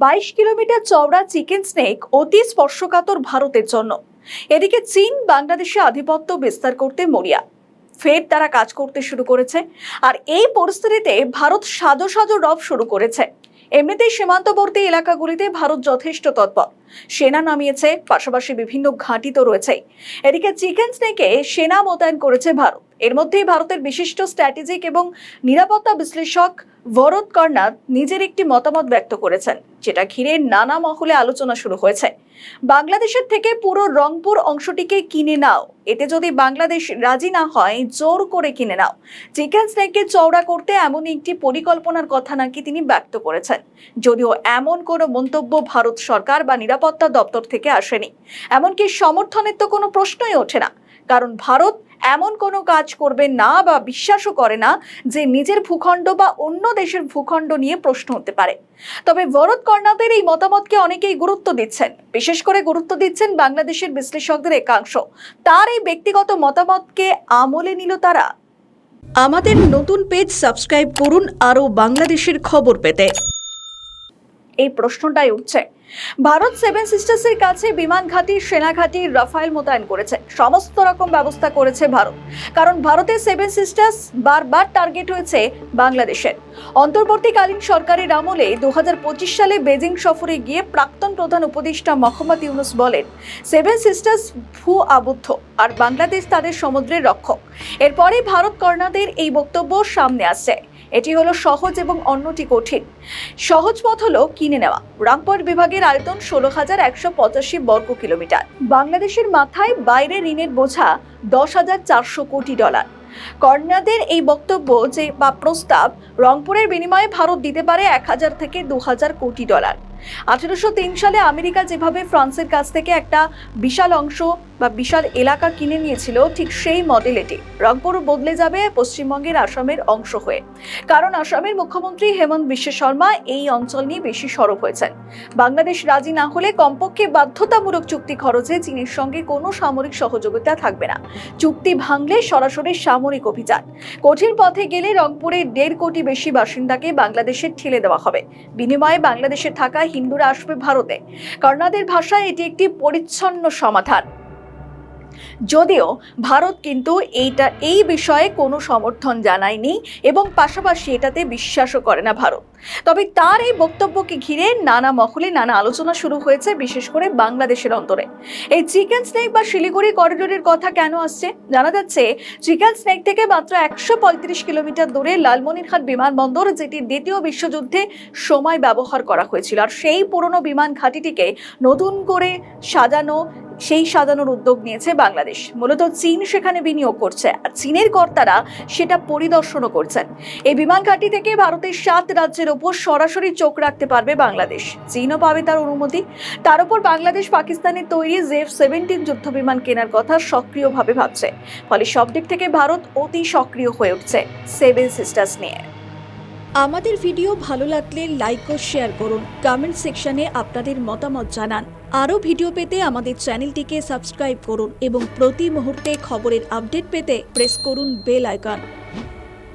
22 kilometre চওড়া chicken snake অতি স্পর্শকাতর ভারতের জন্য। এদিকে চীন বাংলাদেশে আধিপত্য বিস্তার করতে মরিয়া, ফের তারা কাজ করতে শুরু করেছে। আর এই পরিস্থিতিতে ভারত সাজো সাজো রব শুরু করেছে। এমনিতেই সীমান্তবর্তী এলাকাগুলিতে ভারত যথেষ্ট তৎপর, সেনা নামিয়েছে, পাশাপাশি বিভিন্ন ঘাঁটি তো রয়েছেই। এদিকে চিকেন স্নেকে সেনা মোতায়েন করেছে ভারত। এর মধ্যেই ভারতের বিশিষ্ট স্ট্র্যাটেজিক এবং নিরাপত্তা বিশ্লেষক ভরত কর্নাদ নিজের একটি মতামত ব্যক্ত করেছেন, যেটা ঘিরে নানা মহলে আলোচনা শুরু হয়েছে। বাংলাদেশের থেকে পুরো রংপুর অংশটিকে কিনে নাও, এতে যদি বাংলাদেশ রাজি না হয় জোর করে কিনে নাও। চিকেন স্নেককে চওড়া করতে এমন একটি পরিকল্পনার কথা নাকি তিনি ব্যক্ত করেছেন, যদিও এমন কোনো মন্তব্য ভারত সরকার বা নিরাপত্তা দপ্তর থেকে আসেনি। এমনকি সমর্থনের তো কোনো প্রশ্নই ওঠে না, কারণ ভারত এমন কোনো কাজ করবে না বা বিশ্বাসও করে না যে নিজের ভূখণ্ড বা অন্য দেশের ভূখণ্ড নিয়ে প্রশ্ন হতে পারে। তবে ভরত কর্নাদের এই মতামতকে অনেকেই গুরুত্ব দিচ্ছেন, বিশেষ করে গুরুত্ব দিচ্ছেন বাংলাদেশের বিশ্লেষকদের একাংশ। তার এই ব্যক্তিগত মতামতকে আমলে নিল তারা। আমাদের নতুন পেজ সাবস্ক্রাইব করুন আরও বাংলাদেশের খবর পেতে। এই প্রশ্নটাই উঠছে, ভারত সেভেন সিস্টার্সের কাছে বিমান ঘাঁটি, সেনা ঘাঁটি, রাফায়েল মোতায়েন করেছে, সমস্ত রকম ব্যবস্থা করেছে ভারত। কারণ ভারতের সেভেন সিস্টার্স বারবার টার্গেট হয়েছে বাংলাদেশের। অন্তর্বর্তীকালীন সরকারের আমলে 2025 সালে বেজিং সফরে গিয়ে প্রাক্তন প্রধান উপদেষ্টা মোহাম্মদ ইউনুস বলেন, সেভেন সিস্টার্স ভূ আবদ্ধ আর বাংলাদেশ তাদের সমুদ্রের রক্ষক। এরপরে ভারত কর্নাদের এই বক্তব্য সামনে আসছে। এটি হলো সহজ এবং অন্যটি কঠিন। সহজ পথ হলো কিনে নেওয়া। রামপুর বিভাগের আয়তন 16,185 বর্গ কিলোমিটার। বাংলাদেশের মাথায় বাইরে ঋণের বোঝা $10,400 কোটি। কর্নাদের এই বক্তব্য যে বা প্রস্তাব, রংপুরের বিনিময়ে ভারত দিতে পারে 1,000 থেকে 2,000 কোটি। 1803 সালে আমেরিকা যেভাবে ফ্রান্সের কাছ থেকে একটা বিশাল অংশ বা বিশাল এলাকা কিনে নিয়েছিল, ঠিক সেই মডেল এটি। রংপুর বদলে যাবে পশ্চিমবঙ্গের আসামের অংশ হয়ে, কারণ আসামের মুখ্যমন্ত্রী হেমন্ত বিশ্ব শর্মা এই অঞ্চল নিয়ে বেশি সরব হয়েছেন। বাংলাদেশ রাজি না হলে কমপক্ষে বাধ্যতামূলক চুক্তি খরচে চীনের সঙ্গে কোনো সামরিক সহযোগিতা থাকবে না। চুক্তি ভাঙলে সরাসরি সামরিক অভিযান। কঠিন পথে গেলে রংপুরে 1.5 কোটি বেশি বাসিন্দাকে বাংলাদেশে ঠেলে দেওয়া হবে। বিনিময়ে বাংলাদেশে থাকা হিন্দুরা আসবে ভারতে। কর্নাদের ভাষায় এটি একটি পরিচ্ছন্ন সমাধান। যদিও ভারত কিন্তু এই বিষয়ে কোনো সমর্থন জানায়নি এবং পাশাপাশি এটাতে বিশ্বাসও করে না ভারত। তবে তার এই বক্তব্যকে ঘিরে নানা মহলে নানা আলোচনা শুরু হয়েছে, বিশেষ করে বাংলাদেশের অন্তরে। এই চিকেন স্নেক বা শিলিগুড়ি করিডোরের কথা কেন আসছে? জানা যাচ্ছে, চিকেন স্নেক থেকে মাত্র 135 কিলোমিটার দূরে লালমনিরহাট বিমানবন্দর, যেটি দ্বিতীয় বিশ্বযুদ্ধে সময় ব্যবহার করা হয়েছিল। আর সেই পুরনো বিমান ঘাঁটিটিকে নতুন করে সাজানোর উদ্যোগ নিয়েছে বাংলাদেশ। মূলত চীন সেখানে বিনিয়োগ করছে, আর চীনের কর্তারা সেটা পরিদর্শনও করছেন। এই বিমান ঘাঁটি থেকে ভারতের 7 রাজ্যের ওপর সরাসরি চোখ রাখতে পারবে বাংলাদেশ। চীনও পাবে তার অনুমতি। তার উপর বাংলাদেশ পাকিস্তানের তৈরি F-17 যুদ্ধ বিমান কেনার কথা সক্রিয়ভাবে ভাবছে। ফলে সব দিক থেকে ভারত অতি সক্রিয় হয়ে উঠছে সেভেন সিস্টার্স নিয়ে। আমাদের ভিডিও ভালো লাগলে লাইক ও শেয়ার করুন, কমেন্ট সেকশনে আপনাদের মতামত জানান। আরও ভিডিও পেতে আমাদের চ্যানেলটিকে সাবস্ক্রাইব করুন এবং প্রতি মুহূর্তে খবরের আপডেট পেতে প্রেস করুন বেল আইকন।